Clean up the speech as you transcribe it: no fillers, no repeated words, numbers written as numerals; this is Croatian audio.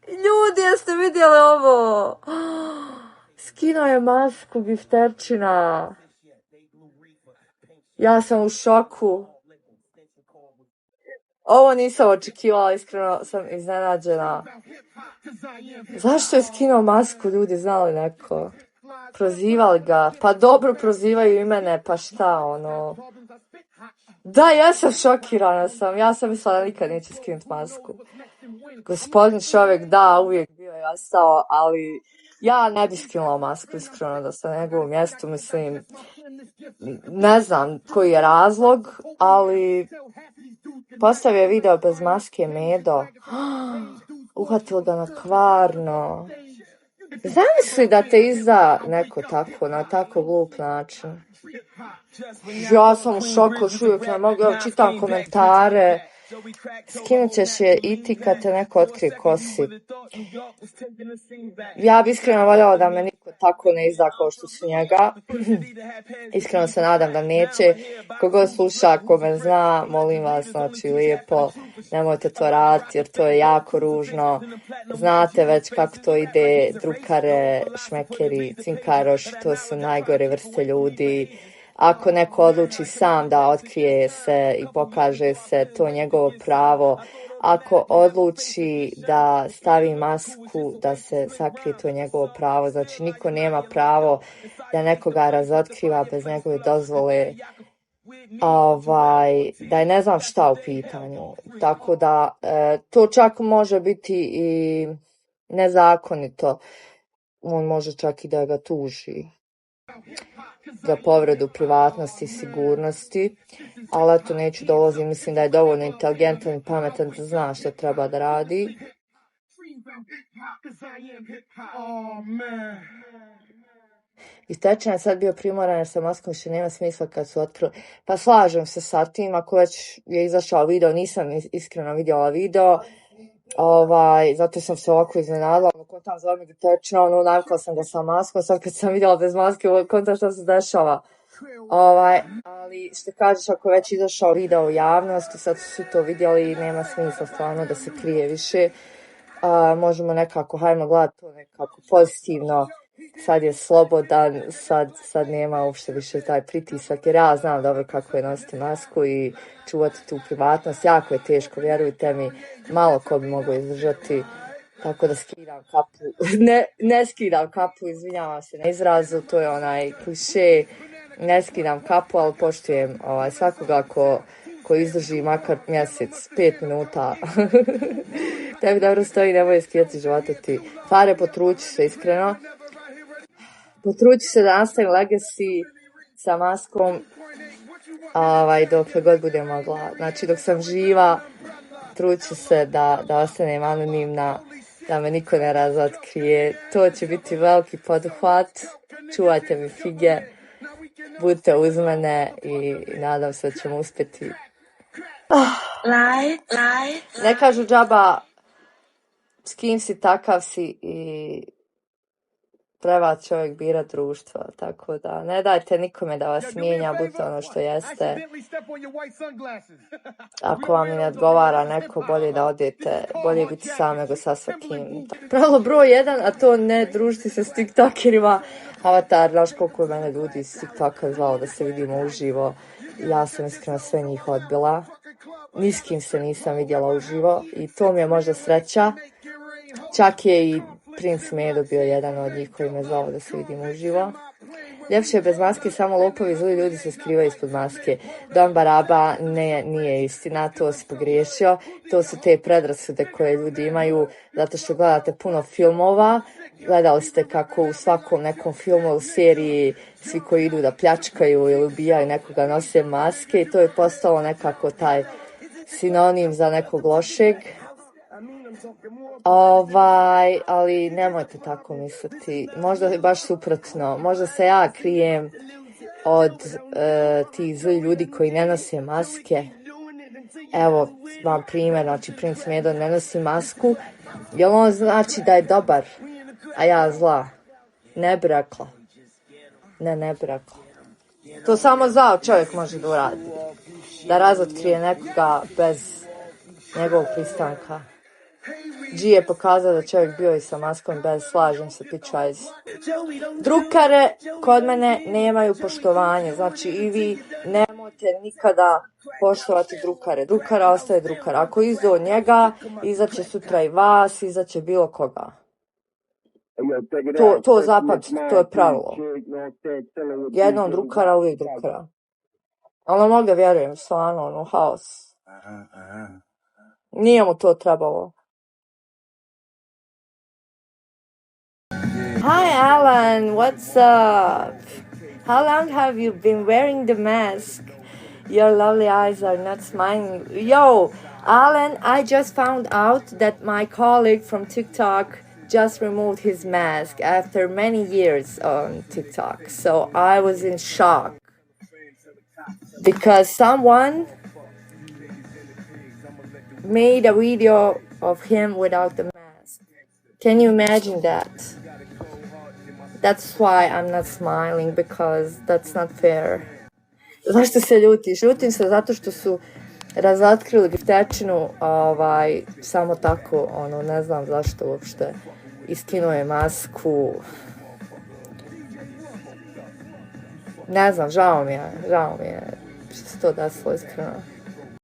Ljudi, jeste vidjeli ovo? Skinuo je masku Bifterčina. Ja sam u šoku. Ovo nisam očekivala, iskreno sam iznenađena. Zašto je skinuo masku, ljudi, znali neko? Prozivali ga. Pa dobro, prozivaju i mene, pa šta, ono... Da, ja sam šokirana sam. Ja sam mislila da nikad neće skinuti masku. Gospodin čovjek, da, uvijek bio je ostao, ali ja ne bi skinula masku, iskreno, da sam na njegovom mjestu, mislim, ne znam koji je razlog, ali postavio je video bez maske Medo. Uhvatilo ga na Kvarno. Zamisli da te izda neko tako, na tako glup način. Ja sam u šoku, još uvijek ne mogu, čitam komentare. Skinut ćeš je i ti kad te neko otkrije ko si. Ja bi iskreno voljela da me niko tako ne izda kao što su njega. Iskreno se nadam da neće. Kogo sluša, ko me zna, molim vas, znači lijepo, nemojte to raditi jer to je jako ružno. Znate već kako to ide, drukare, šmekeri, cinkaroši, to su najgore vrste ljudi. Ako neko odluči sam da otkrije se i pokaže se, to je njegovo pravo. Ako odluči da stavi masku, da se sakrije, to je njegovo pravo. Znači, niko nema pravo da nekoga razotkriva bez njegove dozvole. Da je ne znam šta u pitanju. Tako da, to čak može biti i nezakonito. On može čak i da ga tuži za povredu privatnosti i sigurnosti, ali eto neću dolaziti, mislim da je dovoljno inteligentan i pametan da zna što treba da radi. I Stečan je sad bio primoran jer sa maskom što nema smisla kad su otkrili. Pa slažem se sa tim, ako već je izašao video, nisam iskreno vidjela video, zato sam se ovako iznenadila, kontam zove mi Stečan, navikla sam ga sa maskom, sad kad sam vidjela bez maske, kontam što se dešava. Ali što kažeš, ako je već izašao video u javnosti, sad su to vidjeli i nema smisla stvarno da se krije više. Možemo nekako, hajmo gledati to nekako pozitivno, sad je slobodan, sad nema uopšte više taj pritisak, jer ja znam dobro kako je nositi masku i čuvati tu privatnost, jako je teško, vjerujte mi, malo ko bi mogao izdržati, tako da skidam kapu, ne skidam kapu, izvinjavam se na izrazu, to je onaj kliše, ne skidam kapu, ali poštujem svakoga ko izdrži makar mjesec, 5 minuta. Tebi dobro stoji, nemoj skidati životati. Fare, potruči se, iskreno. Potruči se da nastavim legacy sa maskom dok god budem mogla. Znači, dok sam živa, trući se da ostanem anonimna, da me niko ne razotkrije. To će biti veliki poduhvat. Čuvajte mi fige. Budite uz mene i nadam se da ćemo uspjeti. Ne kažu džaba s kim si, takav si i treba čovjek birat društvo, tako da ne dajte nikome da vas mijenja, budite ono što jeste. Ako vam ne odgovara neko, bolje da odete, bolje biti sam nego sa svakim. Pravilo broj 1, a to ne družiti se s tiktokerima. Avatar, znaš koliko je mene ljudi iz TikToka zvalo da se vidimo uživo. Ja sam iskreno sve njih odbila. Ni s kim se nisam vidjela uživo i to mi je možda sreća. Čak je i Prince Medo bio jedan od njih koji me zvao da se vidimo uživo. Ljepše je bez maske, samo lopovi zli ljudi se skrivaju ispod maske. Don Baraba nije istina, to si pogriješio. To su te predrasude koje ljudi imaju zato što gledate puno filmova. Gledali ste kako u svakom nekom filmu ili seriji svi koji idu da pljačkaju ili ubijaju nekoga nose maske i to je postalo nekako taj sinonim za nekog lošeg. Ali nemojte tako misliti, možda je baš suprotno, možda se ja krijem od tih zli ljudi koji ne nose maske. Evo vam primjer, znači Prince Medo ne nosi masku, jel on znači da je dobar, a ja zla? Ne bi rekla. Ne bi rekla. To samo zao čovjek može da uradi, da razotkrije nekoga bez njegovog pristanka. G je pokazao da čovjek bio i sa maskom bez, slažem se, pičajz. Drukare kod mene nemaju poštovanje, znači i vi nemojte nikada poštovati drukare. Drukara ostaje drukar. Ako izdo od njega, izaće sutra i vas, izaće bilo koga. To zapamtite, to je pravilo. Jednom drukara, uvijek drukara. Ali mogu da vjerujem, stvarno, haos. Nije mu to trebalo. Hi Alan, what's up? How long have you been wearing the mask? Your lovely eyes are not smiling. Yo, Alan, I just found out that my colleague from TikTok just removed his mask after many years on TikTok. So I was in shock because someone made a video of him without the mask. Can you imagine that? That's why I'm not smiling, because that's not fair. Zašto se ljutiš? Ljutim se zato što su razotkrili giftečinu samo tako, ne znam zašto uopšte. Iskinuo je masku. Ne znam, žao mi je što se to desilo, iskreno.